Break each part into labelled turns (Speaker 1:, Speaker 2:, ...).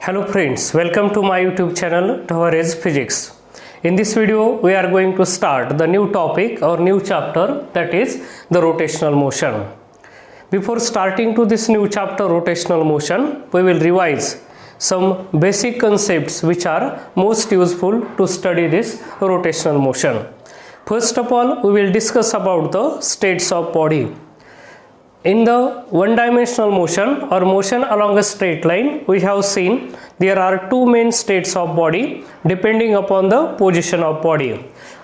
Speaker 1: Hello friends, welcome to my YouTube channel DHAWARE'S Physics. In this video we are going to start the new topic or new chapter, that is the rotational motion. Before starting to this new chapter rotational motion, we will revise some basic concepts which are most useful to study this rotational motion. First of all, we will discuss about the states of body. In the one-dimensional motion or motion along a straight line, we have seen there are two main states of body depending upon the position of body.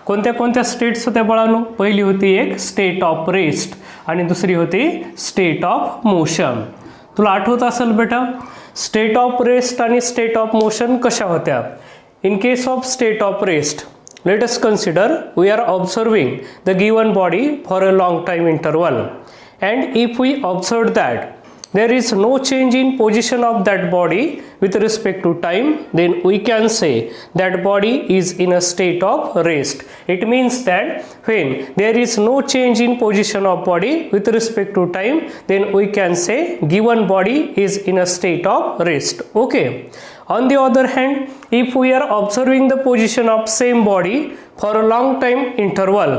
Speaker 1: कोणत्या कोणत्या states होत्या बाळांनो? पहिली होती एक state of rest आणि दुसरी होती स्टेट ऑफ मोशन. तुला आठवत असेल बेटा, स्टेट ऑफ रेस्ट आणि स्टेट ऑफ मोशन कशा होत्या? In case of state of rest, let us consider we are observing the given body for a long time interval, and if we observe that there is no change in position of that body with respect to time, then we can say that body is in a state of rest. It means that when there is no change in position of body with respect to time, then we can say given body is in a state of rest. Okay. On the other hand, if we are observing the position of same body for a long time interval,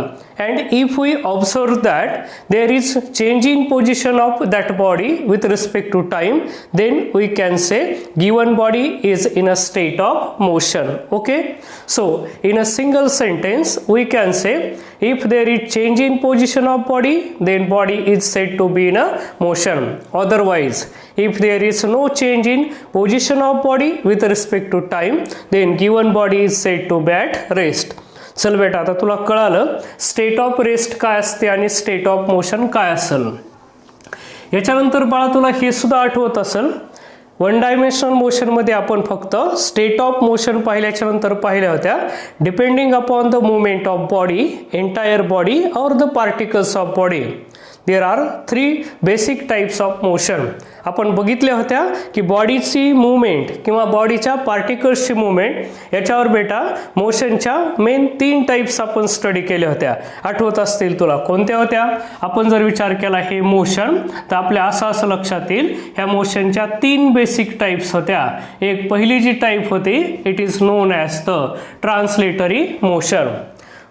Speaker 1: and if we observe that there is change in position of that body with respect to time, then we can say given body is in a state of motion. Okay, so in a single sentence we can say if there is change in position of body, then body is said to be in a motion. Otherwise, if there is no change in position of body with respect to time, then given body is said to be at rest. चल बेटा, आता तुला कळालं state of rest काय असते आणि state of motion काय असेल. याच्यानंतर बाळा तुला हे सुद्धा आठवत असेल, वन डायमेन्शनल मोशनमध्ये आपण फक्त स्टेट ऑफ मोशन पाहिल्याच्या नंतर पाहिल्या होत्या depending upon the movement of body, entire body और the particles of body. There are three basic types of motion. आपण बघितल्या होत्या की बॉडीची मुवमेंट किंवा बॉडीच्या पार्टिकल्सची मुवमेंट याच्यावर बेटा मोशनच्या मेन तीन टाइप्स आपण स्टडी केल्या होत्या. आठवत असतील तुला कोणत्या होत्या? आपण जर विचार केला हे मोशन, तर आपल्या असं लक्षात येईल ह्या मोशनच्या तीन बेसिक टाइप्स होत्या. एक पहिली जी टाइप होती, it is non as the translatory motion.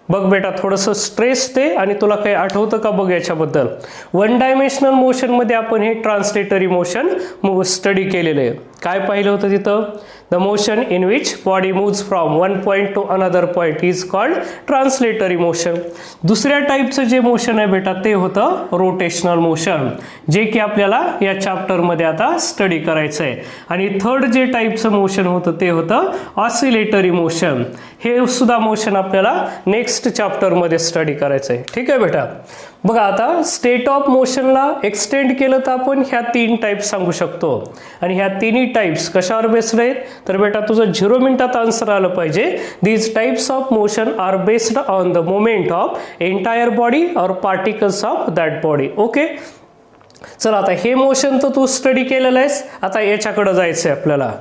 Speaker 1: बघ बेटा, थोडंसं स्ट्रेस दे आणि तुला काही आठवतं का बघ याच्याबद्दल. वन डायमेन्शनल मोशनमध्ये आपण हे ट्रान्सलेटरी मोशन स्टडी केलेलं आहे. काय पाहिलं होतं तिथं? The motion in which body moves from one point to another point is called translatory motion. दुसऱ्या टाईपचं जे मोशन आहे बेटा ते होतं रोटेशनल मोशन, जे की आपल्याला या चॅप्टरमध्ये आता स्टडी करायचं आहे. आणि थर्ड जे टाईपचं मोशन होतं ते होतं ऑसिलेटरी मोशन. हे सुद्धा मोशन आपल्याला नेक्स्ट चॅप्टरमध्ये स्टडी करायचं आहे. ठीक आहे बेटा. बघा, आता स्टेट ऑफ मोशनला एक्सटेंड केलं तर आपण ह्या तीन टाइप्स सांगू शकतो. आणि ह्या तिन्ही टाइप्स कशावर बेस्ड आहेत? तर बेटा तुझं 0 मिनिटात आन्सर आलं पाहिजे. These types of motion are based on the moment of entire body और particles of that body. Okay, चला आता हे मोशन तर तू स्टडी केलेलं आहेस, आता याच्याकडे जायचं आहे आपल्याला.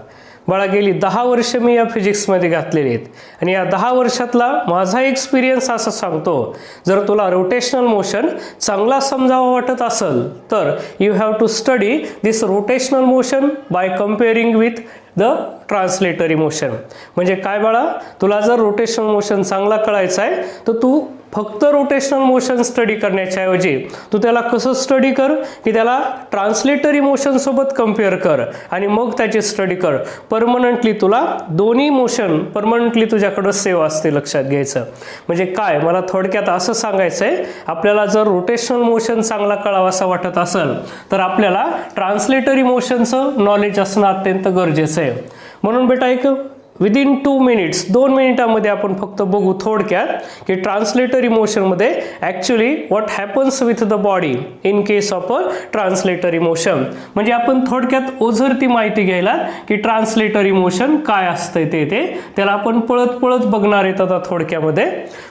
Speaker 1: बाळा, गेली 10 वर्ष मी या फिजिक्समध्ये घातलेली आहेत आणि या 10 वर्षातला माझा एक्सपिरियन्स असं सांगतो, जर तुला रोटेशनल मोशन चांगला समजावं वाटत असेल तर you have to study this rotational motion by comparing with the translatory motion. म्हणजे काय बाळा, तुला जर रोटेशनल मोशन चांगला कळायचा आहे तर तू फक्त रोटेशनल मोशन स्टडी करण्याच्या ऐवजी तू त्याला कसं स्टडी कर की त्याला ट्रान्सलेटरी मोशन सोबत कम्पेअर कर आणि मग त्याची स्टडी कर. परमनंटली तुला दोन्ही मोशन परमनंटली तुझ्याकडं सेव असते, लक्षात घ्यायचं. म्हणजे काय, मला थोडक्यात असं सांगायचं आहे, आपल्याला जर रोटेशनल मोशन चांगला कळावासा वाटत असेल तर आपल्याला ट्रान्सलेटरी मोशनचं नॉलेज असणं अत्यंत गरजेचं आहे. म्हणून बेटा एक विदिन 2 मिनिट्स 2 मिनिटांमध्ये आपण फक्त बघू थोडक्यात की ट्रान्सलेटरी मोशनमध्ये actually what happens with the body in case of a translatory motion. म्हणजे आपण थोडक्यात ओझरती माहिती घ्यायला की ट्रान्सलेटरी मोशन काय असतंय ते त्याला आपण पळत पळत बघणार आहेत आता थोडक्यामध्ये.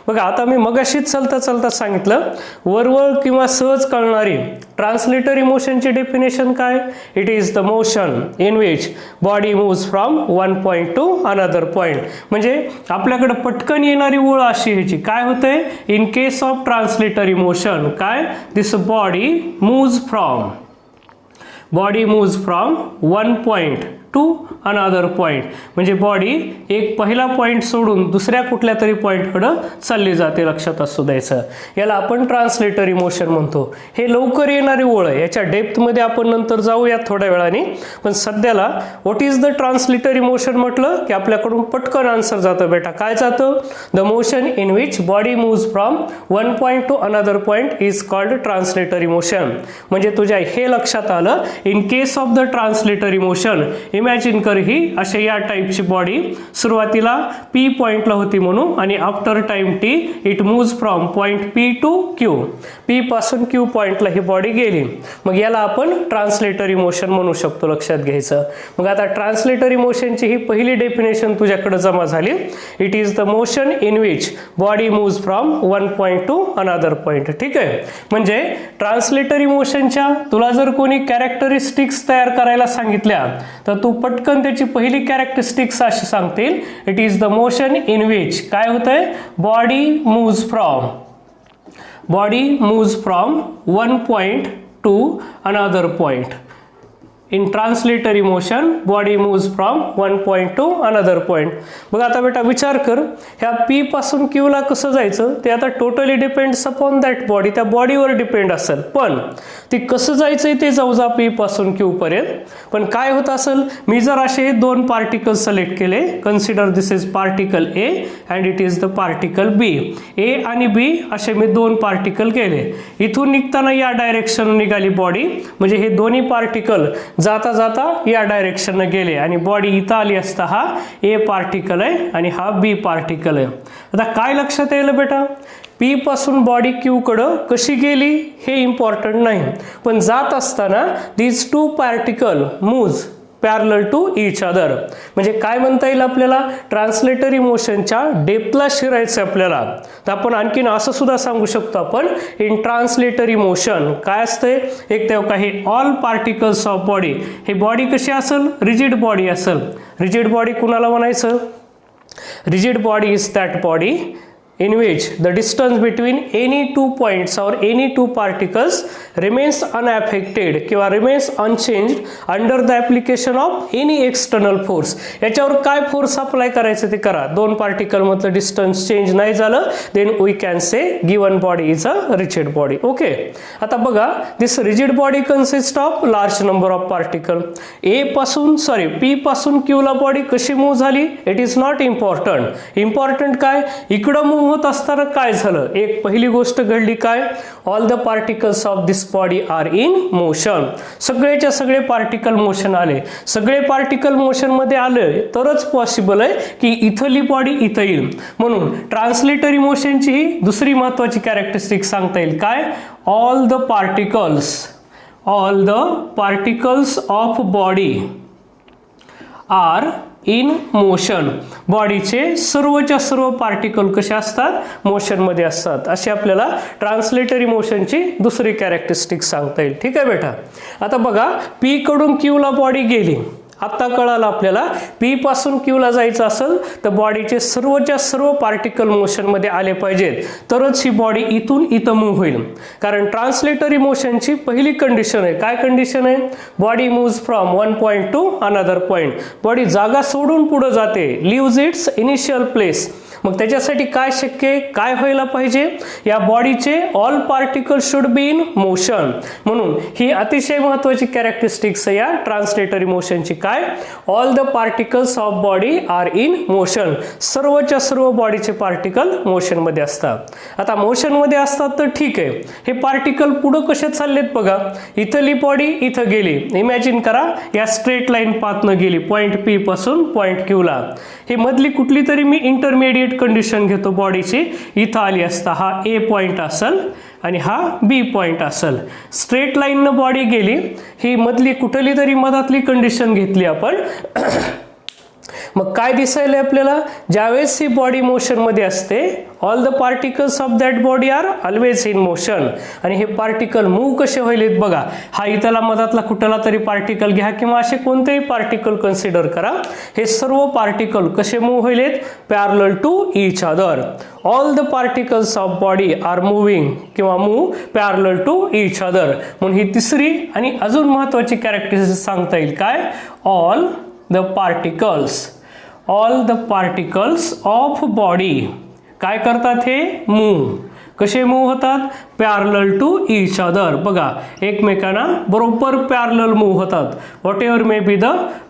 Speaker 1: बघा, आता मी मगाशीच चालता चालता सांगितलं वरवर किंवा सहज कळणारी ट्रान्सलेटरी मोशनची डेफिनेशन काय? It is the motion in which body moves from one point to another point. म्हणजे आपल्याकडे पटकन येणारी ओळ अशी ह्याची काय होते? In case of translatory motion काय? This body moves from one point to another point, म्हणजे बॉडी एक पहिला पॉईंट सोडून दुसऱ्या कुठल्या तरी पॉईंटकडे चालली जाते, लक्षात असू द्यायचं. याला आपण ट्रान्सलेटरी मोशन म्हणतो. हे लवकर येणारी ओळ आहे, याच्या डेप्थमध्ये आपण नंतर जाऊया थोड्या वेळाने. पण सध्याला what is the translatory motion म्हटलं की आपल्याकडून पटकन आन्सर जातं बेटा. काय जातं? The motion in which body moves from one point to another point is called translatory motion. म्हणजे तुझ्या हे लक्षात आलं, in case of the translatory motion imagine कर ही अशा या टाईपची बॉडी सुरुवातीला पी पॉईंटला होती म्हणून, आणि after time T it moves from point P to Q. P पासून क्यू पॉईंटला ही बॉडी गेली, मग याला आपण ट्रान्सलेटरी मोशन म्हणू शकतो, लक्षात घ्यायचं. मग आता ट्रान्सलेटरी मोशनची ही पहिली डेफिनेशन तुझ्याकडे जमा झाली. It is the motion in which body moves from one point to another point. ठीक आहे, म्हणजे ट्रान्सलेटरी मोशनच्या तुला जर कोणी कॅरेक्टरिस्टिक्स तयार करायला सांगितल्या तर तू पटकन त्याची पहिली कॅरेक्टरिस्टिक्स अशी सांगतील, it is the motion in which काय होतंय, body moves from one point to another point. In translatory motion body moves from one point to another point. बघ आता बेटा विचार कर, ह्या पी पासून क्यूला कसं जायचं ते आता totally depends upon that body, त्या बॉडीवर डिपेंड असेल. पण ती कसं जायचंय ते जाऊ जा पी पासून क्यू पर्यंत. पण काय होत असेल, मी जर असे दोन पार्टिकल सिलेक्ट केले, consider this is particle A and it is the particle B. A आणि बी असे मी दोन पार्टिकल केले. इथून निघताना या डायरेक्शन निघाली बॉडी, म्हणजे हे दोन्ही पार्टिकल जाता जाता या डायरेक्शनने गेले आणि बॉडी इथं आली असता हा ए पार्टिकल आहे आणि हा बी पार्टिकल आहे. आता काय लक्षात येईल बेटा, पी पासून बॉडी क्यू कडं कशी गेली हे इम्पॉर्टंट नाही, पण जात असताना these two particle moves parallel to each other. म्हणजे काय म्हणता येईल आपल्याला, ट्रान्सलेटरी मोशनच्या डेप्थला शिरायचं आपल्याला. तर आपण आणखीन असं सुद्धा सांगू शकतो आपण, इन ट्रान्सलेटरी मोशन काय असतंय, एक तर काही ऑल पार्टिकल्स ऑफ बॉडी. हे बॉडी कशी असेल, रिजिड बॉडी असेल. रिजिड बॉडी कुणाला म्हणायचं, rigid body is that body in which the distance between any two points or any two particles remains unaffected किंवा remains unchanged under the application of any external force. याच्यावर काय force apply करायचं ते करा. दोन particle मधलं distance change नाही झालं, then we can say given body is a rigid body. Okay, आता बघा, this rigid body consist of large number of particle. P पासून क्यूला बॉडी कशी मूव्ह झाली, it is not important. Important काय, इकडं मूव्ह होत असताना काय झालं, एक पहिली गोष्ट घडली काय, all the particles of this body are in motion. सगळेच्या सगळे पार्टिकल मोशन आले. सगळे पार्टिकल मोशन मध्ये आले तरच पॉसिबल आहे की इथली बॉडी इथं येईल. म्हणून ट्रान्सलेटरी मोशनची ही दुसरी महत्वाची कॅरेक्टरिस्टिक सांगता येईल काय, all the particles of body are in motion. बॉडीचे सर्वच्या सर्व पार्टिकल कसे असतात, मोशन मध्ये असतात. अशी आपल्याला ट्रान्सलेटरी मोशनची दुसरी कॅरेक्टरिस्टिक सांगता येईल. ठीक आहे बेटा, आता बघा, पी कडून क्यू ला बॉडी गेली. आता कळालं आपल्याला, पी पासून क्यू ला जायचं असेल तर बॉडीचे सर्वच्या सर्व पार्टिकल मोशन मध्ये आले पाहिजेत, तरच ही बॉडी इथून इथं मूव्ह होईल. कारण ट्रान्सलेटरी मोशनची पहिली कंडिशन आहे, काय कंडिशन आहे, body moves from one point to another point. Body जागा सोडून पुढे जाते, लिव्हज इट्स इनिशियल प्लेस. मग त्याच्यासाठी काय शक्य आहे, काय व्हायला पाहिजे, या बॉडीचे all particle should be in motion. म्हणून ही अतिशय महत्वाची कॅरेक्टरिस्टिक्स या ट्रान्सलेटरी मोशनची. काय, all the particles of body are in motion. सर्वच्या सर्व बॉडीचे पार्टिकल मोशन मध्ये असतात. आता मोशन मध्ये असतात तर ठीक आहे, हे पार्टिकल पुढे कसे चाललेत बघा, इथली बॉडी इथं गेली. इमॅजिन करा, या स्ट्रेट लाईन पाथनं गेली पॉइंट पी पासून पॉइंट क्यू ला. हे मधली कुठली तरी मी इंटरमिडिएट कंडिशन घेतो बॉडीची, इथं आली असता हा ए पॉइंट असेल आणि हा बी पॉइंट असेल. स्ट्रेट लाईननं बॉडी गेली, ही मधली कुठली तरी मधातली कंडिशन घेतली आपण. मग काय दिसायलंय आपल्याला, ज्यावेळेस ही बॉडी मोशन मध्ये असते, all the particles of that body are always in motion. आणि हे पार्टिकल मूव्ह कसे व्हायलेत बघा, हा इथला मधातला कुठला तरी पार्टिकल घ्या किंवा असे कोणतेही पार्टिकल कन्सिडर करा, हे सर्व पार्टिकल कसे मूव्ह व्हायलेत, parallel to each other. All the particles of body are moving किंवा move parallel to each other. म्हणून ही तिसरी आणि अजून महत्वाची कॅरेक्टरिस्टिक सांगता येईल काय, all the particles, all the particles of body काय करतात हे मूव्ह. कसे मूव्ह होतात? Parallel to each other. बघा एकमेकांना बरोबर पॅरलल मूव्ह होतात. Whatever may be the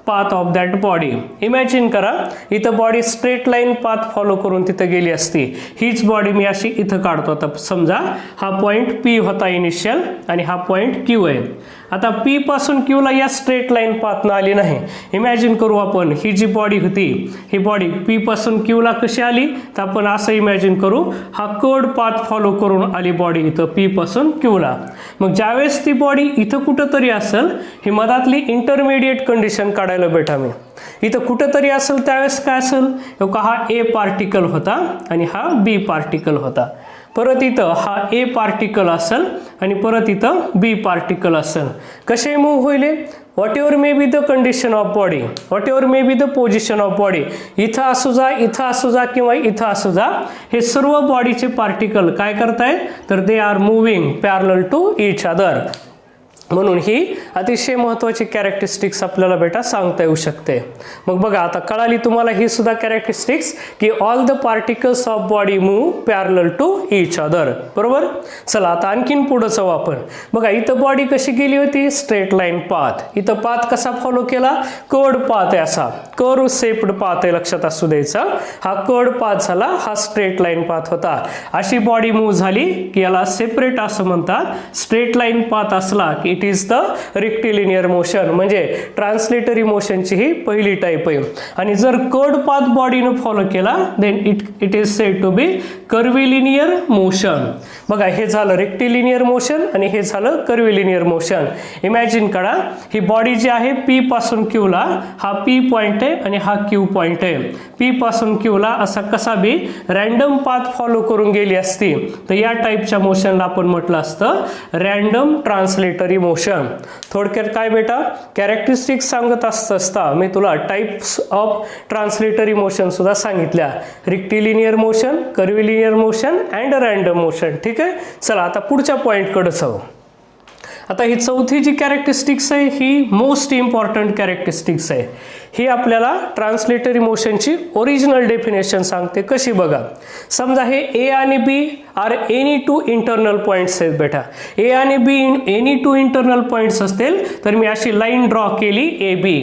Speaker 1: path of that body. Imagine करा इथं body straight line path follow करून तिथं गेली असती. हीच बॉडी मी अशी इथं काढतो. आता समजा हा पॉईंट पी होता इनिशियल आणि हा पॉईंट क्यू आहे. आता पी पासून क्यूला या स्ट्रेट लाईन पाथनं आली नाही. इमॅजिन करू आपण ही जी बॉडी होती ही बॉडी पी पासून क्यूला कशी आली, तर आपण असं इमॅजिन करू हा कर्ड पाथ फॉलो करून आली बॉडी इथं पी पासून क्यूला. मग ज्यावेळेस ती बॉडी इथं कुठंतरी असेल, ही मधातली इंटरमिडिएट कंडिशन काढायला बेटा मी. इथं कुठंतरी असेल त्यावेळेस काय असेल, हा ए पार्टिकल होता आणि हा बी पार्टिकल होता. परत इथं हा ए पार्टिकल असेल आणि परत इथं बी पार्टिकल असेल. कसे मूव्ह होईल? What ever may be the condition of body, what ever may be the position of body. इथं असू जा, इथं असू जा किंवा इथं असू जा, हे सर्व बॉडीचे पार्टिकल काय करतायत, तर they are moving parallel to each other. म्हणून ही अतिशय महत्त्वाची कॅरेक्टरिस्टिक्स आपल्याला बेटा सांगता येऊ शकते. मग बघा आता कळाली तुम्हाला ही सुद्धा कॅरेक्टरिस्टिक्स की all the particles of body move parallel to each other. बरोबर. चला आता आणखीन पुढे जाऊ आपण. बघा इथं बॉडी कशी गेली होती, स्ट्रेट लाईन पाथ. इथं पाथ कसा फॉलो केला, कर्ड पाथ आहे, असा कर्व शेप्ड पाथ आहे, लक्षात असू द्यायचा. हा कर्ड पाथ झाला, हा स्ट्रेट लाईन पाथ होता. अशी बॉडी मूव्ह झाली की याला सेपरेट असं म्हणतात. स्ट्रेट लाईन पाथ असला की it is the rectilinear motion, म्हणजे ट्रान्सलेटरी मोशनची ही पहिली टाईप आहे. आणि जर कर्ड पाथ बॉडीनं फॉलो केला then it is said to be curvilinear motion. बघा हे झालं रेक्टिलिनियर मोशन आणि हे झालं कर्व्हिलिनियर मोशन. इमॅजिन करा ही बॉडी जी आहे पी पासून क्यूला, हा पी पॉइंट आहे आणि हा क्यू पॉइंट आहे. पी पासून क्यूला असा कसा बी रॅन्डम पाथ फॉलो करून गेली असती तर या टाईपच्या मोशनला आपण म्हटलं असतं रॅन्डम ट्रान्सलेटरी मोशन. थोडक्यात काय बेटा कॅरेक्टरिस्टिक्स सांगत असता मी तुला टाइप्स ऑफ ट्रान्सलेटरी मोशन सुद्धा सांगितल्या. Rectilinear motion, curvilinear motion and random motion. ठीक आहे. चला आता पुढच्या पॉईंटकडे जाऊ. आता ही चौथी जी कॅरेक्टरिस्टिक्स आहे ही मोस्ट इम्पॉर्टंट कॅरेक्टरिस्टिक्स आहे. ही आपल्याला ट्रान्सलेटरी मोशनची ओरिजिनल डेफिनेशन सांगते. कशी बघा, समजा हे ए आणि B are any two internal points आहेत बेटा. ए आणि B any two internal points असतील तर मी अशी लाईन ड्रॉ केली ए बी.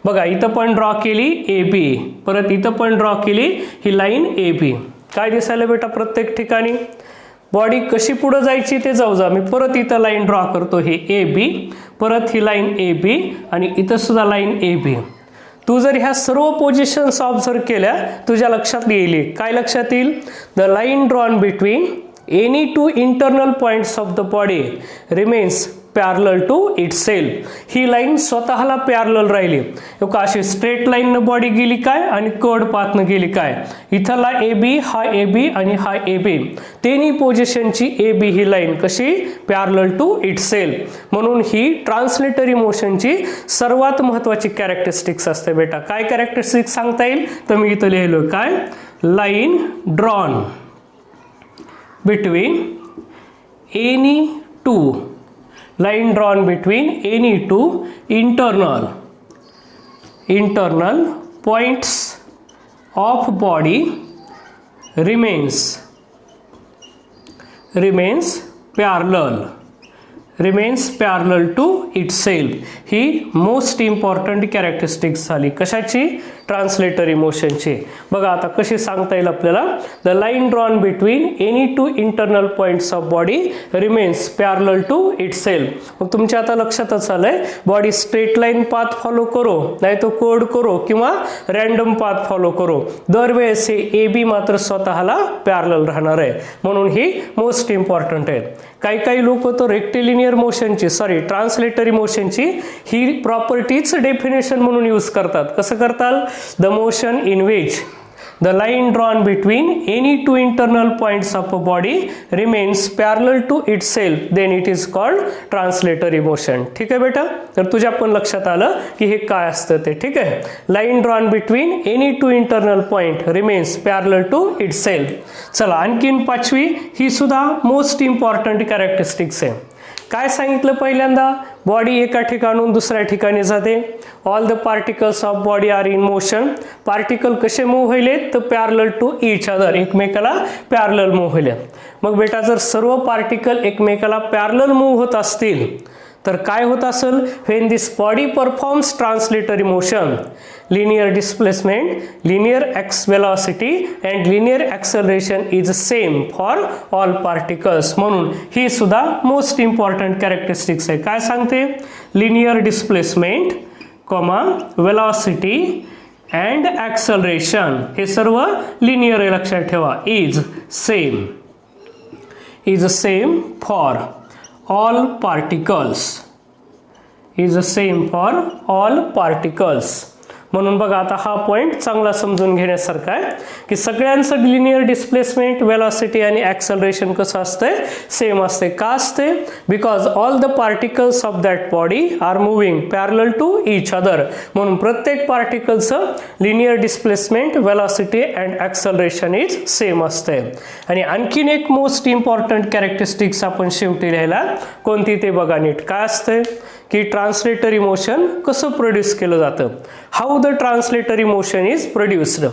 Speaker 1: बघा इथं पण ड्रॉ केली ए बी, परत इथं पण ड्रॉ केली ही लाईन ए बी. काय दिसायला बेटा प्रत्येक ठिकाणी बॉडी कशी पुढे जायची ते जाऊ जा. मी परत इथं लाईन ड्रॉ करतो ही ए बी, परत ही लाईन ए बी आणि इथं सुद्धा लाईन ए बी. तू जर ह्या सर्व पोझिशन्स ऑब्झर्व केल्या तुझ्या लक्षात येईल. काय लक्षात येईल? The line drawn between any two internal points of the body remains parallel to itself. ही लाईन स्वतःला पॅरलल राहिली. अशी स्ट्रेट लाईननं बॉडी गेली काय आणि कर्ड पाथनं गेली काय. इथला ए बी, हा ए बी आणि हा ए बी, तिन्ही पोझिशनची ए बी ही लाईन कशी पॅरलल टू इटसेल्फ. म्हणून ही ट्रान्सलेटरी मोशनची सर्वात महत्त्वाची कॅरेक्टरिस्टिक्स असते बेटा. काय कॅरेक्टरिस्टिक्स सांगता येईल तर मी इथं लिहिलो काय, line drawn between any to, line drawn between any two internal points of body remains parallel to itself. He most important characteristics झाली कशाची, ट्रान्सलेटरी मोशनची. बघा आता कशी सांगता येईल आपल्याला, the line drawn between any two internal points of body remains parallel to itself. मग तुमच्या आता लक्षातच आलंय body straight line path follow करो, नाही तो कोड करो किंवा रॅन्डम पाथ फॉलो करो, दरवेळेस हे ए बी मात्र स्वतःला पॅरलल राहणार आहे. म्हणून ही मोस्ट इम्पॉर्टंट आहे. काही लोक तो रेक्टिलिनियर मोशनची ट्रान्सलेटरी मोशनची ही प्रॉपर्टीच डेफिनेशन म्हणून यूज करतात. कसं करतात, the motion in which the line drawn between any two internal points of a body remains parallel to itself then it is called translatory motion. ठीक आहे बेटा. तर तुझ्या पण लक्षात आलं की हे काय असतं ते. ठीक आहे. Line drawn between any two internal point remains parallel to itself. चला आणखीन पाचवी, ही सुद्धा मोस्ट इम्पॉर्टंट कॅरेक्टरिस्टिक्स आहे. काय सांगितलं पहिल्यांदा, बॉडी एका ठिकाणून दुसऱ्या ठिकाणी जाते. All the particles of body are in motion. Particle कसे मूव्ह व्हायले तर पॅरलल टू इच अदर, एकमेकाला पॅरलल मूव्ह व्हायले. मग बेटा जर सर्व पार्टिकल एकमेकाला पॅरलल मूव्ह होत असतील तर काय होत असेल? When this body performs translatory motion, linear displacement, linear velocity and linear acceleration is same for all particles. म्हणून ही सुद्धा मोस्ट इम्पॉर्टंट कॅरेक्टरिस्टिक्स आहे. काय सांगते? linear displacement, velocity and acceleration हे सर्व लिनियर आहे लक्षात ठेवा. is same for all particles. is same for all particles. म्हणून बघा आता हा पॉइंट चांगला समजून घेण्यासारखा आहे की सगळ्यांचं लिनियर डिस्प्लेसमेंट, वेलॉसिटी आणि ॲक्सेलरेशन कसं असतंय? सेम असते. का असते? Because all the particles of that body are moving parallel to each other. म्हणून प्रत्येक पार्टिकलचं linear displacement, velocity and acceleration is same असते. आणि आणखीन एक मोस्ट इम्पॉर्टंट कॅरेक्टरिस्टिक्स आपण शेवटी लिहायला कोणती ते बघा नीट. काय असते की ट्रान्सलेटरी मोशन कसं प्रोड्यूस केलं जातं? How the translatory motion is produced.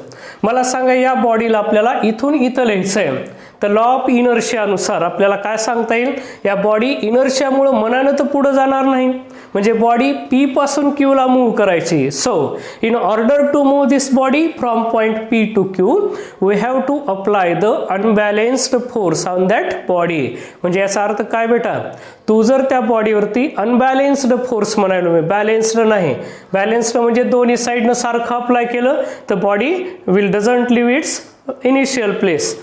Speaker 1: मला सांगा या बॉडीला आपल्याला इथून इथं लिहायचं आहे तर लॉ ऑफ इनर्शियानुसार आपल्याला काय सांगता येईल? या बॉडी इनर्शियामुळे मनानं तर पुढे जाणार नाही, म्हणजे बॉडी पी पासून क्यू ला मूव्ह करायची. So in order to move this body from point P to Q we have to apply the unbalanced force on that body. म्हणजे याचा अर्थ काय बेटा? तू जर त्या बॉडीवरती अनबॅलेन्स्ड फोर्स म्हणायलो मी, बॅलेन्स्ड नाही. बॅलेन्स्ड म्हणजे दोन्ही साईडनं सारखं अप्लाय केलं तर body will doesn't leave its initial place.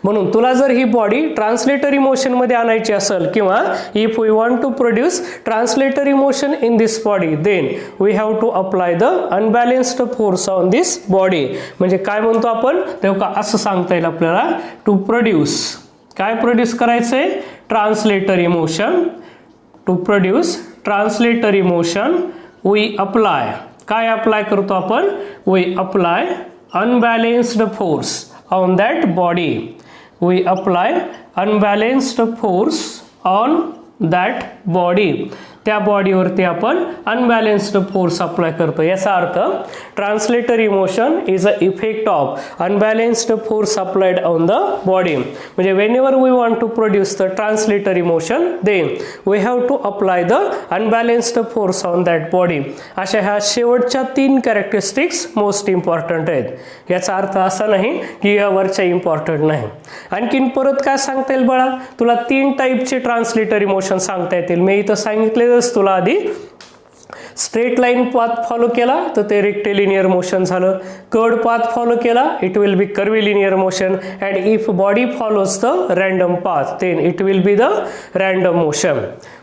Speaker 1: म्हणून तुला जर ही बॉडी ट्रान्सलेटरी मोशन मध्ये आणायची असेल किंवा if we want to produce translatory motion in this body then we have to apply the unbalanced force on this body. म्हणजे काय म्हणतो आपण? तेव्हा असं सांगता येईल आपल्याला टू प्रोड्यूस. काय प्रोड्यूस करायचंय? Translatory motion. To produce translatory motion we apply. काय अप्लाय करतो आपण? We apply unbalanced force on that body. We apply unbalanced force on that body. त्या बॉडीवरती आपण अनबॅलेन्स्ड फोर्स अप्लाय करतो. याचा अर्थ translatory motion is a effect of unbalanced force applied on the body. म्हणजे whenever we want to produce the translatory motion then we have to apply the unbalanced force on that body. अशा ह्या शेवटच्या 3 characteristics most important आहेत. याचा अर्थ असा नाही की या वरच्या इम्पॉर्टंट नाही. आणखीन परत काय सांगता येईल बाळा? तुला 3 टाईपचे ट्रान्सलेटरी मोशन सांगता येतील. मी इथं सांगितले तुला आधी स्ट्रेट लाईन पाथ फॉलो केला तर ते रेक्टिलिनियर मोशन झालं. कर्ड पाथ फॉलो केला it will be curvilinear motion. And if body follows the random path then it will be the random motion.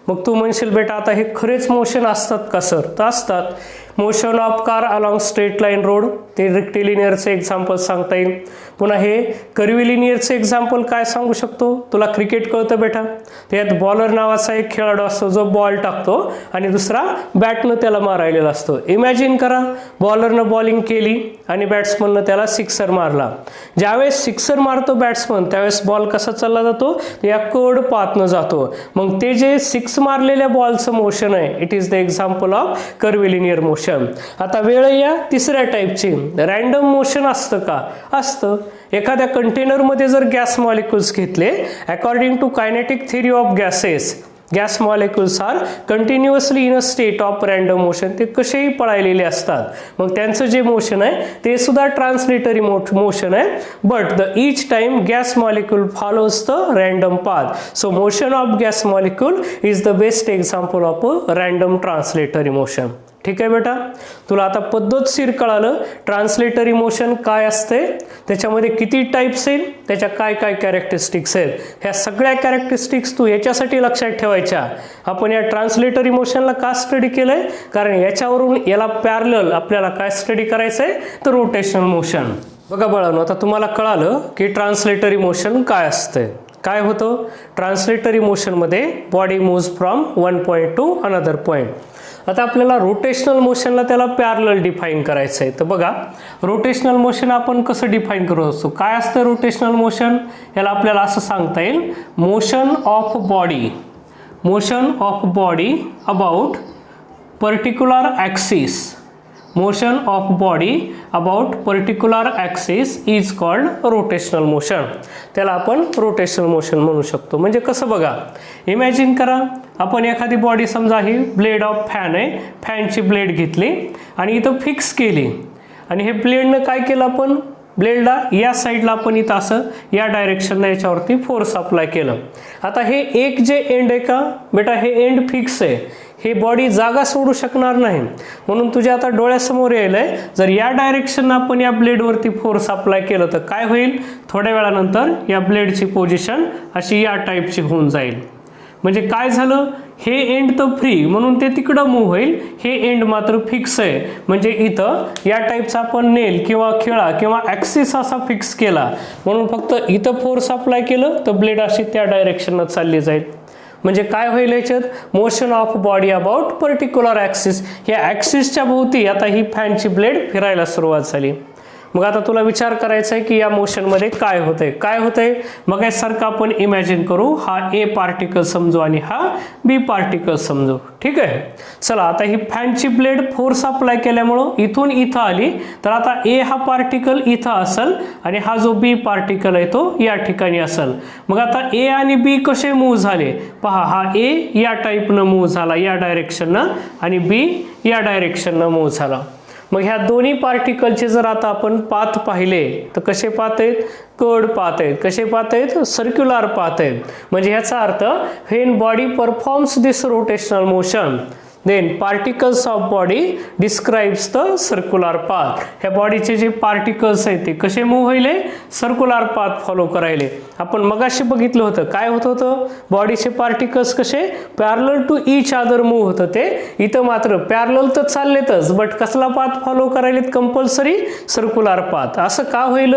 Speaker 1: मग तू म्हणशील बेटा आता हे खरेच मोशन असतात का सर? तर असतात. Motion of car along straight line road ते रेक्टिलिनियरचे एक्झाम्पल सांगता येईल. पुन्हा हे कर्व्हिलिनियरचे एक्झाम्पल काय सांगू शकतो? तुला क्रिकेट कळतं बेटा? त्यात बॉलर नावाचा एक खेळाडू असतो जो बॉल टाकतो आणि दुसरा बॅटनं त्याला मारायलेला असतो. इमॅजिन करा बॉलरनं बॉलिंग केली आणि बॅट्समननं त्याला सिक्सर मारला. ज्यावेळेस सिक्सर मारतो बॅट्समन त्यावेळेस बॉल कसा चालला जातो? या कर्ड पाथनं जातो. मग ते जे 6 मारलेल्या बॉलचं मोशन आहे it is the example of curvilinear motion. आता वेळ या तिसऱ्या टाईपची. रँडम मोशन असतं का? असतं. एखाद्या कंटेनरमध्ये जर गॅस मॉलिक्युल्स घेतले according to kinetic theory of gases gas molecules are continuously in a state of random motion. ते कसेही पळालेले असतात. मग त्यांचं जे मोशन आहे ते सुद्धा ट्रान्सलेटरी मोशन आहे. But the each time gas molecule follows the random path. So motion of gas molecule is the best example of a random translatory motion. ठीक आहे बेटा? तुला आता पद्धतशीर कळालं ट्रान्सलेटरी मोशन काय असते, त्याच्यामध्ये किती टाईप्स आहेत, त्याच्या काय काय कॅरेक्टरिस्टिक्स आहेत. ह्या सगळ्या कॅरेक्टरिस्टिक्स तू याच्यासाठी लक्षात ठेवायच्या. आपण या ट्रान्सलेटरी मोशनला का स्टडी केलंय? कारण याच्यावरून याला पॅरलल आपल्याला काय स्टडी करायचं आहे तर रोटेशनल मोशन. बघा बाळांनो आता तुम्हाला कळालं की ट्रान्सलेटरी मोशन काय असते. काय होतं? ट्रान्सलेटरी मोशनमध्ये body moves from one point to another point. आता आपल्याला रोटेशनल मोशनला त्याला पॅरलल डिफाईन करायचं आहे. तर बघा रोटेशनल मोशन आपण कसं डिफाईन करत असतो? काय असतं रोटेशनल मोशन? याला आपल्याला असं सांगता येईल motion of body motion of body about particular axis. Motion of body about particular axis is called rotational motion. त्याला आपण रोटेशनल मोशन म्हणू शकतो. म्हणजे कसं बघा, इमॅजिन करा आपण एखादी बॉडी, समजा ही ब्लेड ऑफ फॅन आहे, फॅनची ब्लेड घेतली आणि इथं फिक्स केली आणि हे ब्लेडनं काय केलं, आपण ब्लेडला या साईडला आपण इथं असं या डायरेक्शनला याच्यावरती फोर्स अप्लाय केलं. आता हे एक जे एंड आहे का बेटा, हे एंड फिक्स आहे, हे बॉडी जागा सोडू शकणार नाही. म्हणून तुझ्या आता डोळ्यासमोर यायलंय, जर या डायरेक्शनला आपण या ब्लेडवरती फोर्स अप्लाय केलं तर काय होईल, थोड्या वेळानंतर या ब्लेडची पोझिशन अशी या टाईपची होऊन जाईल. म्हणजे काय झालं, हे एंड तर फ्री म्हणून ते तिकडं मूव्ह होईल, हे एंड मात्र फिक्स आहे. म्हणजे इथं या टाईपचा आपण नेल किंवा खिळा किंवा ॲक्सिस असा फिक्स केला म्हणून फक्त इथं फोर्स अप्लाय केलं तर ब्लेड अशी त्या डायरेक्शनला चालली जाईल. म्हणजे काय होईल याच्यात, motion of body about particular axis. या ॲक्सिसच्या भोवती आता ही फॅनची ब्लेड फिरायला सुरुवात झाली. मग आता तुला विचार करायचा आहे की या मोशनमध्ये काय होतंय. मग यासारखं आपण इमॅजिन करू, हा ए पार्टिकल समजू आणि हा बी पार्टिकल समजू. ठीक आहे, चला आता ही फॅनची ब्लेड फोर्स अप्लाय केल्यामुळं इथून इथं आली, तर आता ए हा पार्टिकल इथं असेल आणि हा जो बी पार्टिकल आहे तो या ठिकाणी असेल. मग आता ए आणि बी कसे मूव्ह झाले पहा, हा ए या टाईपनं मूव्ह झाला या डायरेक्शननं आणि बी या डायरेक्शननं मूव्ह झाला. मग ह्या दोन्ही पार्टिकलचे जर आता आपण पाथ पाहिले तर कसे पाथ आहेत, कर्ड पाथ आहेत. कसे पाथ आहेत, सर्क्युलर पाथ आहेत. म्हणजे ह्याचा अर्थ when body performs this rotational motion then particles of body describes the circular path. ह्या बॉडीचे जे पार्टिकल्स आहेत ते कसे मूव्ह होईल, सर्क्युलर पाथ फॉलो करायले. आपण मगाशी बघितलं होतं काय होत होतं, बॉडीचे पार्टिकल्स कसे parallel to each other move होतं. ते इथं मात्र पॅरलल तर चाललेतच, बट कसला पाथ फॉलो करायलेत, कंपल्सरी सर्क्युलर पाथ. असं का होईल,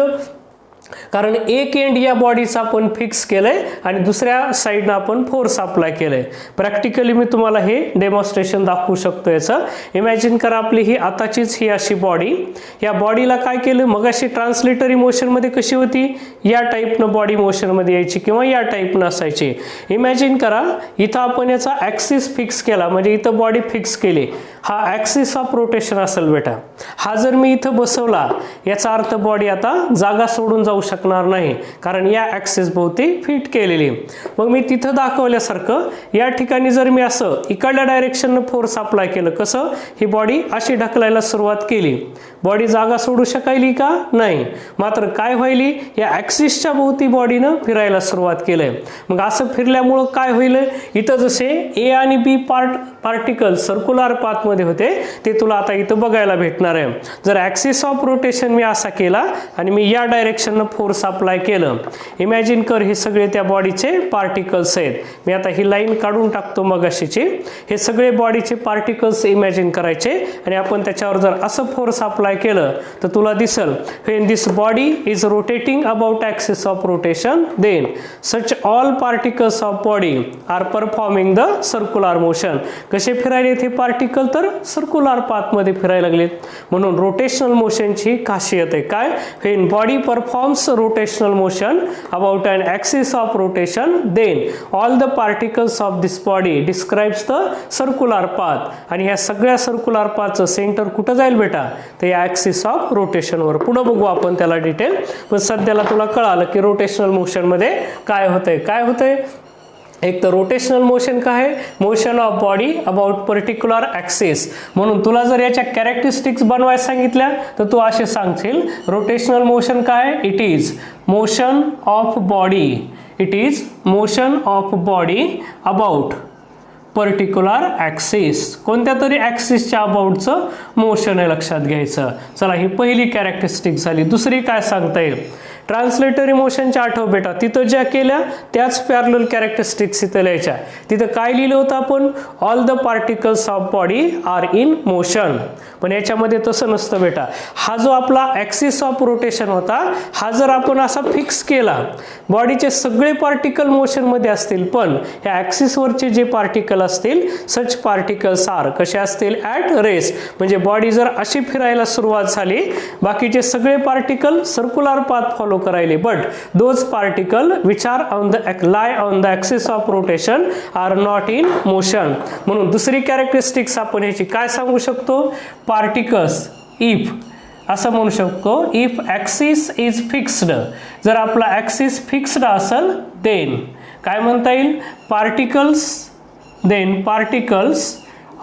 Speaker 1: कारण एक एंड या बॉडीचा आपण फिक्स केलंय आणि दुसऱ्या साईडनं आपण फोर्स अप्लाय केलंय. प्रॅक्टिकली मी तुम्हाला हे डेमॉन्स्ट्रेशन दाखवू शकतो याचं. इमॅजिन करा आपली ही आताचीच ही अशी बॉडी, या बॉडीला काय केलं, मगाशी ट्रान्सलेटरी मोशनमध्ये कशी होती, या टाईपनं बॉडी मोशनमध्ये यायची किंवा या टाईपनं असायची. इमॅजिन करा इथं आपण याचा ॲक्सिस फिक्स केला, म्हणजे इथं बॉडी फिक्स केली, हा ॲक्सिस ऑफ रोटेशन असेल बेटा. हा जर मी इथं बसवला याचा अर्थ बॉडी आता जागा सोडून जाऊ शकणार नाही, कारण या ॲक्सिस भोवती फिट केलेली. मग मी तिथं दाखवल्यासारखं या ठिकाणी जर मी असं इकडल्या डायरेक्शननं फोर्स अप्लाय केलं, कसं, ही बॉडी अशी ढकलायला सुरुवात केली, बॉडी जागा सोडू शकायली का नाही, मात्र काय व्हायली, या ॲक्सिसच्या भोवती बॉडीनं फिरायला सुरुवात केलंय. मग असं फिरल्यामुळं काय होईल, इथं जसे ए आणि बी पार्टिकल सर्क्युलर पाथमध्ये होते ते तुला आता इथं बघायला भेटणार आहे. जर ॲक्सिस ऑफ रोटेशन मी असा केला आणि मी या डायरेक्शननं फोर्स अप्लाय केलं, इमॅजिन कर हे सगळे त्या बॉडीचे पार्टिकल्स आहेत. मी आता ही लाईन काढून टाकतो मगाशीची. हे सगळे बॉडीचे पार्टिकल्स इमॅजिन करायचे आणि आपण त्याच्यावर जर असं फोर्स अप्लाय केलं तर तुला दिसल, when this body is rotating about axis of rotation then such all particles of body are performing the circular motion. कसे फिरायले हे पार्टिकल, तर सर्क्युलर पाथमध्ये फिरायला लागलेत. म्हणून रोटेशनल मोशनची खासियत आहे काय, when body performs rotational motion about an axis of rotation then all the particles of this body describes the circular path. आणि ह्या सगळ्या सर्क्युलर पाथचं सेंटर कुठं जाईल बेटा, तर या ॲक्सिस ऑफ रोटेशनवर. पुढे बघू आपण त्याला डिटेल, पण सध्याला तुला कळालं की रोटेशनल मोशनमध्ये काय होतंय. एक तर रोटेशनल मोशन काय आहे, motion of body about particular axis. म्हणून तुला जर याच्या कॅरेक्टरिस्टिक्स बनवायला सांगितल्या तर तू असे सांगशील, रोटेशनल मोशन काय, it is motion of body about particular axis. कोणत्या तरी ॲक्सिसच्या अबाउटचं मोशन आहे, लक्षात घ्यायचं. चला ही पहिली कॅरेक्टरिस्टिक झाली. दुसरी काय सांगता येईल, ट्रान्सलेटरी मोशनच्या आठव बेटा, तिथं ज्या केल्या त्याच पॅरलल कॅरेक्टरिस्टिक्स इथं लिहायच्या. तिथं काय लिहिलं होतं आपण, all the particles of body are in motion. पण याच्यामध्ये तसं नसतं बेटा. हा जो आपला ॲक्सिस ऑफ रोटेशन होता, हा जर आपण असा फिक्स केला, बॉडीचे सगळे पार्टिकल मोशनमध्ये असतील, पण ह्या ॲक्सिसवरचे जे पार्टिकल असतील, सच पार्टिकल्स आर कसे असतील, ॲट रेस्ट. म्हणजे बॉडी जर अशी फिरायला सुरुवात झाली, बाकीचे सगळे particle circular path follow follow करायले, but those particle which are on the lie on the axis of rotation are not in motion. म्हणून दुसरी कॅरेक्टरिस्टिक्स आपण ह्याची काय सांगू शकतो, पार्टिकल्स इफ असं म्हणू शकतो, इफ ॲक्सिस इज फिक्स्ड, जर आपला ॲक्सिस फिक्स्ड असेल देन काय म्हणता येईल, पार्टिकल्स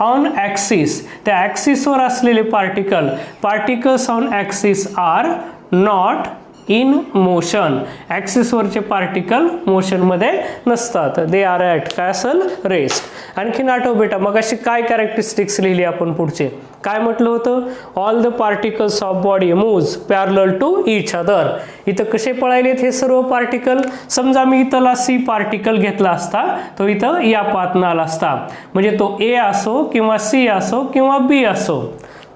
Speaker 1: ऑन ॲक्सिस, त्या ॲक्सिसवर असलेले particles on axis are not in motion, ॲक्सिसवरचे पार्टिकल मोशनमध्ये नसतात, दे आर ॲट काय असेल रेस्ट. आणखीन आठव बेटा मग अशी काय कॅरेक्टरिस्टिक्स लिहिली आपण पुढचे, काय म्हटलं होतं, all the particles of body moves parallel to each other. इथं कसे पळायलेत हे सर्व पार्टिकल, समजा मी इथला सी पार्टिकल घेतला असता तो इथं या पाथनं आला असता, म्हणजे तो ए असो किंवा सी असो किंवा बी असो,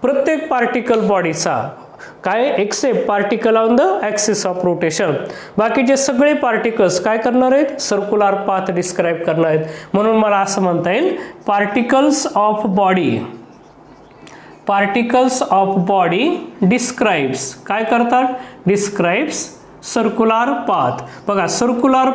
Speaker 1: प्रत्येक पार्टिकल बॉडीचा काय except particle on the axis of rotation, बाकीचे सगळे पार्टिकल्स काय करणार आहेत, सर्क्युलर पाथ डिस्क्राईब करणार आहेत. म्हणून मला असं म्हणता येईल, पार्टिकल्स ऑफ बॉडी डिस्क्राइब्स काय करतात, डिस्क्राइब्स सर्क्युलर पाथ. बघा सर्क्युलर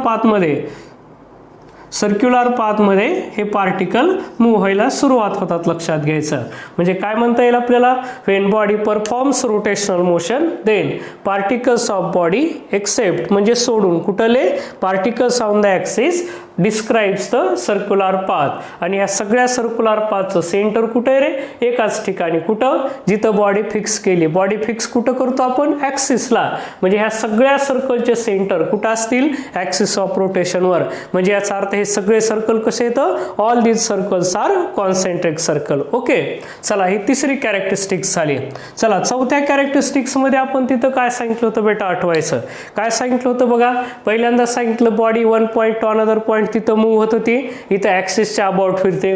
Speaker 1: पाथमध्ये हे पार्टिकल मूव्ह व्हायला सुरुवात होतात, लक्षात घ्यायचं. म्हणजे काय म्हणता येईल आपल्याला, when body performs rotational motion then particles of body except म्हणजे सोडून कुठले, particles on the axis describes the circular path. आणि या सगळ्या सर्क्युलर पाथचं सेंटर कुठे रे, एकाच ठिकाणी, कुठं, जिथं बॉडी फिक्स केली. बॉडी फिक्स कुठं करतो आपण, ॲक्सिसला, म्हणजे ह्या सगळ्या सर्कलचे सेंटर कुठं असतील, ॲक्सिस ऑफ रोटेशनवर. म्हणजे याचा अर्थ हे सगळे सर्कल कसे येतं, all these circles are concentric circle. Okay, चला ही तिसरी कॅरेक्टरिस्टिक्स झाली. चला चौथ्या कॅरेक्टरिस्टिक्स मध्ये आपण तिथं काय सांगितलं होतं बेटा, आठवायचं काय सांगितलं होतं बघा. पहिल्यांदा सांगितलं body one point to another point तिथं मूव्ह होत होती, इथं ॲक्सिसच्या अबाउट फिरते.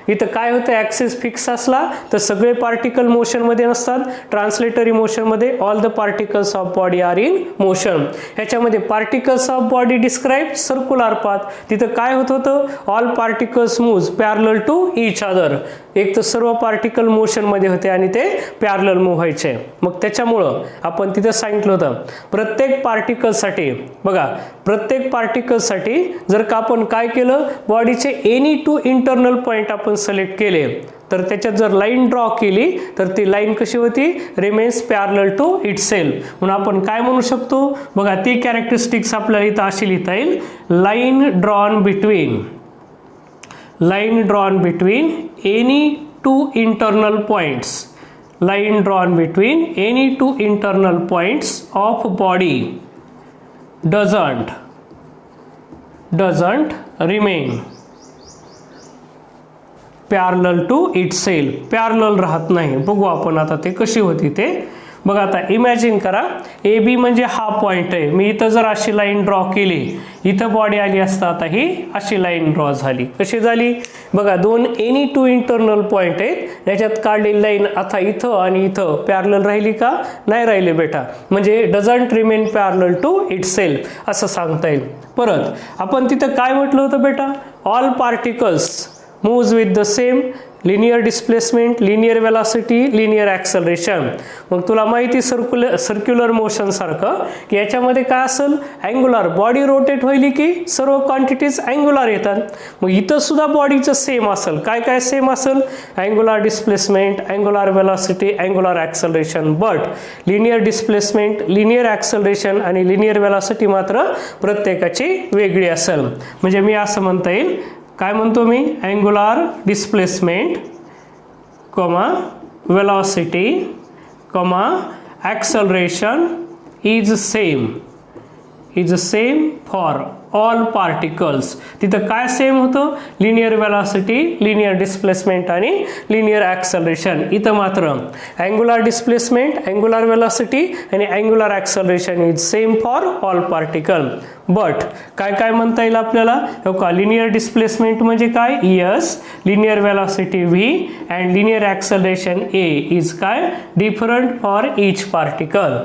Speaker 1: इथं काय होतं, ॲक्सिस फिक्स असला तर सगळे पार्टिकल मोशनमध्ये नसतात, ट्रान्सलेटरी मोशनमध्ये all the particles of body are in motion. ह्याच्यामध्ये particles of body describe circular path, तिथं काय होत होतं, all particles moves parallel to each other, एक तर सर्व पार्टिकल मोशनमध्ये होते आणि ते पॅरलल मूव्ह व्हायचे. मग त्याच्यामुळं आपण तिथं सांगितलं होतं प्रत्येक पार्टिकलसाठी, बघा प्रत्येक पार्टिकलसाठी जर का आपण काय केलं, बॉडीचे एनी टू इंटरनल पॉईंट आपण सिलेक्ट केले तर त्याच्यात जर लाईन ड्रॉ केली तर ती लाईन कशी होती, रिमेन्स पॅरलल टू इटसेल्फ. म्हणून आपण काय म्हणू शकतो बघा, ती कॅरेक्टरिस्टिक्स आपल्याला इथं अशी लिहिता येईल, line drawn between any two internal points of body doesn't remain parallel to itself, parallel राहत नाही. बघू आपण आता ते कशी होती ते. बघा आता इमॅजिन करा, ए बी म्हणजे हा पॉईंट आहे, मी इथं जर अशी लाईन ड्रॉ केली, इथं बॉडी आली असता, आता ही अशी लाईन ड्रॉ झाली. कशी झाली बघा, दोन एनी टू इंटरनल पॉईंट आहेत, याच्यात काढलेली लाईन आता इथं आणि इथं पॅरलल राहिली का, नाही राहिली बेटा, म्हणजे doesn't remain parallel to itself असं सांगता येईल. परत आपण तिथं काय म्हटलं होतं बेटा, all particles moves with the same linear displacement, linear velocity, linear acceleration. मग तुला माहिती सर्क्युलर मोशन सारखं की याच्यामध्ये काय असेल, अँग्युलर, बॉडी रोटेट होईल की सर्व क्वांटिटीज अँग्युलर येतात. मग इथं सुद्धा बॉडीचं सेम असेल, काय काय सेम असेल, angular displacement, angular velocity, angular acceleration. But linear displacement, linear acceleration आणि लिनियर वेलॉसिटी मात्र प्रत्येकाची वेगळी असेल. म्हणजे मी असं म्हणता येईल, काय म्हणतो मी, angular displacement comma velocity comma acceleration is same for all particles. तिथं काय सेम होतं, लिनियर वेलॉसिटी, लिनियर डिस्प्लेसमेंट आणि लिनियर ॲक्सेलरेशन. इथं मात्र अँग्युलर डिस्प्लेसमेंट, अँग्युलर वेलॉसिटी आणि angular acceleration is same for all particle. But काय काय म्हणता येईल आपल्याला, हो का, लिनियर डिस्प्लेसमेंट म्हणजे काय, S, linear velocity V and linear acceleration A is काय, डिफरंट फॉर ईच पार्टिकल.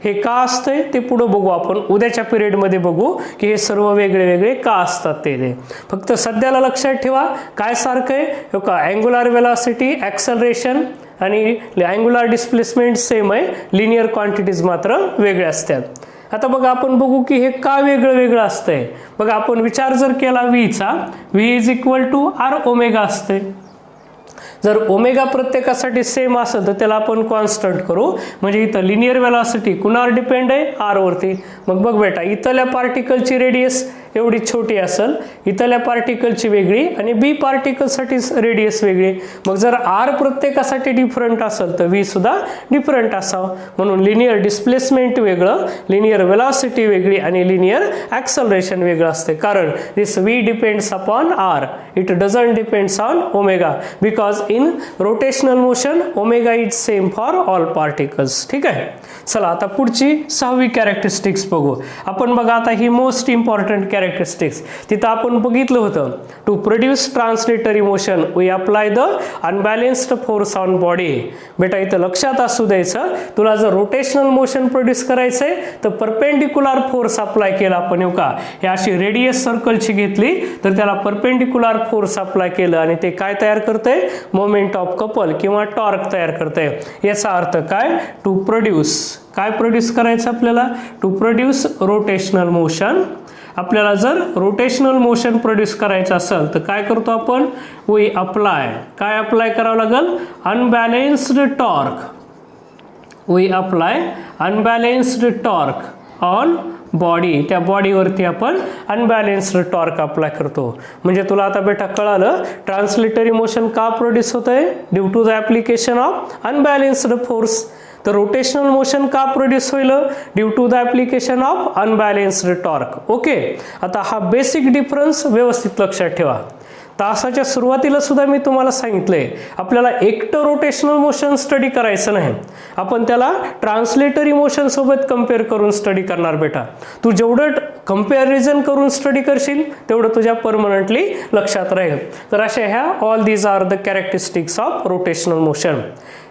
Speaker 1: हे का असतंय ते पुढे बघू आपण, उद्याच्या पिरियडमध्ये बघू की हे सर्व वेगळे वेगळे का असतात ते. फक्त सध्याला लक्षात ठेवा काय सारखं आहे, हो का, अँग्युलर वेलॉसिटी, ॲक्सेलरेशन आणि अँग्युलर डिस्प्लेसमेंट सेम आहे, लिनियर क्वांटिटीज मात्र वेगळे असतात. आता बघा आपण बघू की हे का वेगळं वेगळं असतंय. बघा आपण विचार जर केला व्हीचा, V is equal to R omega असते. जर ओमेगा प्रत्येकासाठी सेम असेल तर त्याला आपण कॉन्स्टंट करू. म्हणजे इथं लिनियर वेलॉसिटी कुणावर डिपेंड आहे, आर वरती. मग बघ बेटा, इथल्या पार्टिकलची रेडियस एवढी छोटी असेल, इथल्या पार्टिकलची वेगळी आणि बी पार्टिकलसाठी रेडियस वेगळी. मग जर आर प्रत्येकासाठी डिफरंट असेल तर व्ही सुद्धा डिफरंट असावं. म्हणून लिनियर डिस्प्लेसमेंट वेगळं, लिनियर वेलॉसिटी वेगळी आणि लिनियर ॲक्सलरेशन वेगळं असते. कारण this V depends upon R, it doesn't depends on omega, because in rotational motion omega is same for all particles. ठीक आहे. चला आता पुढची 6वी कॅरेक्टरिस्टिक्स बघू आपण. बघा आता ही मोस्ट इम्पॉर्टंट कॅरेक्टरिस्टिक्स. तिथं आपण बघितलं होतं, to produce translatory motion we apply the unbalanced force on body. बेटा इथं लक्षात असू द्यायचं, तुला जर रोटेशनल मोशन प्रोड्यूस करायचंय तर परपेंडिक्युलर फोर्स अप्लाय केला आपण. हो का, हे अशी रेडियस सर्कलची घेतली तर त्याला परपेंडिक्युलर फोर्स अप्लाय केलं आणि ते काय तयार करतंय, मोमेंट ऑफ कपल किंवा टॉर्क तयार करतंय. याचा अर्थ काय, टू प्रोड्यूस, काय प्रोड्यूस करायचं आपल्याला, टू प्रोड्यूस रोटेशनल मोशन. आपल्याला जर रोटेशनल मोशन प्रोड्यूस करायचं असेल तर काय करतो आपण, वी अप्लाय, काय अप्लाय करावं लागेल, unbalanced torque. We apply unbalanced torque on body. त्या बॉडीवरती आपण अनबॅलेन्स्ड टॉर्क अप्लाय करतो. म्हणजे तुला आता बेटा कळालं ट्रान्सलेटरी मोशन का प्रोड्यूस होतंय, due to the application of unbalanced force. तर रोटेशनल मोशन का प्रोड्यूस होईल, due to the application of unbalanced torque. Okay. आता हा बेसिक डिफरन्स व्यवस्थित लक्षात ठेवा. तासाच्या सुरुवातीला सुद्धा मी तुम्हाला सांगितलंय, आपल्याला एकटं रोटेशनल मोशन स्टडी करायचं नाही, आपण त्याला ट्रान्सलेटरी मोशन सोबत कम्पेअर करून स्टडी करणार. बेटा तू जेवढं कंपॅरिझन करून स्टडी करशील तेवढं तुझ्या परमनंटली लक्षात राहील. तर अशा ह्या all these are the characteristics of rotational motion.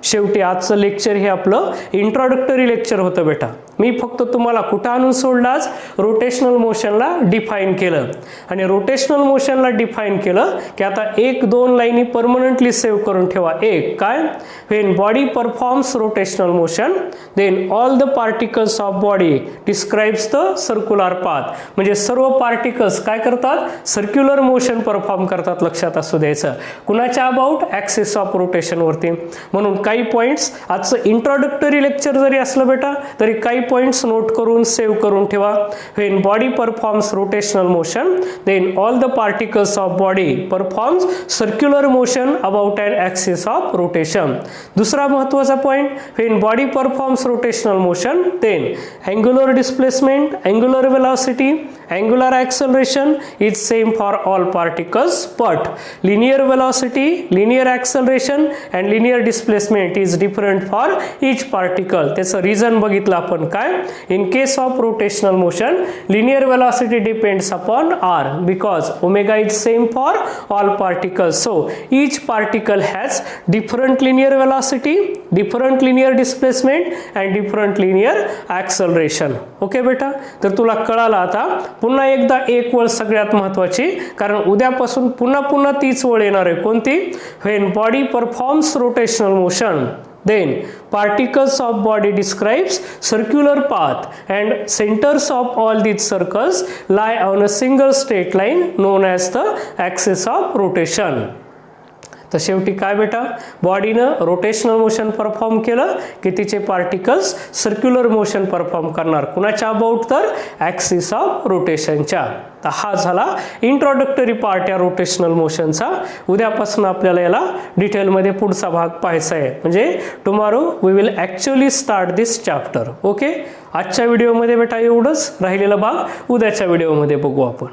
Speaker 1: शेवटी आजचं लेक्चर हे आपलं इंट्रोडक्टरी लेक्चर होतं बेटा. मी फक्त तुम्हाला कुठं आणून सोडलं, आज रोटेशनल मोशनला डिफाईन केलं. आणि रोटेशनल मोशनला डिफाईन केलं की आता 1-2 लाईनी परमनंटली सेव्ह करून ठेवा. एक काय, when body performs rotational motion then all the particles of body describes the circular path. म्हणजे सर्व पार्टिकल्स काय करतात, सर्क्युलर मोशन परफॉर्म करतात. लक्षात असू द्यायचं, कुणाच्या अबाउट, ॲक्सिस ऑफ रोटेशन वरती. म्हणून काही पॉइंट्स, आजचं इंट्रोडक्टरी लेक्चर जरी असलं बेटा तरी काही पॉइंट्स नोट करून सेव्ह करून ठेवा. When body performs rotational motion then all the particles of body performs circular motion about an axis of rotation. दुसरा महत्त्वाचा point, when body performs rotational motion then angular displacement, angular velocity, angular acceleration is same for all particles, but linear velocity, linear acceleration and linear displacement is different for each particle. त्याचं reason बघितलं आपण काय, in case of rotational motion linear velocity depends upon R because omega is same for all particles. So each particle has different linear velocity, different linear displacement and different linear acceleration. Okay बेटा, तर तुला कळालं. आता पुन्हा एकदा एक वळ सगळ्यात महत्त्वाची, कारण उद्यापासून पुन्हा तीच वळ येणार आहे. कोणती, when body performs rotational motion then particles of body describes circular path and centers of all these circles lie on a single straight line known as the axis of rotation. तर शेवटी काय बेटा, बॉडीनं रोटेशनल मोशन परफॉर्म केलं की तिचे particles circular motion perform करणार. कुणाच्या about, तर ॲक्सिस ऑफ रोटेशनच्या. तर हा झाला इंट्रोडक्टरी पार्ट या रोटेशनल मोशनचा. उद्यापासून आपल्याला याला डिटेलमध्ये पुढचा भाग पाहायचा आहे. म्हणजे tomorrow we will actually start this chapter. Okay, आजच्या व्हिडिओमध्ये बेटा एवढंच. राहिलेला भाग उद्याच्या व्हिडिओमध्ये बघू आपण.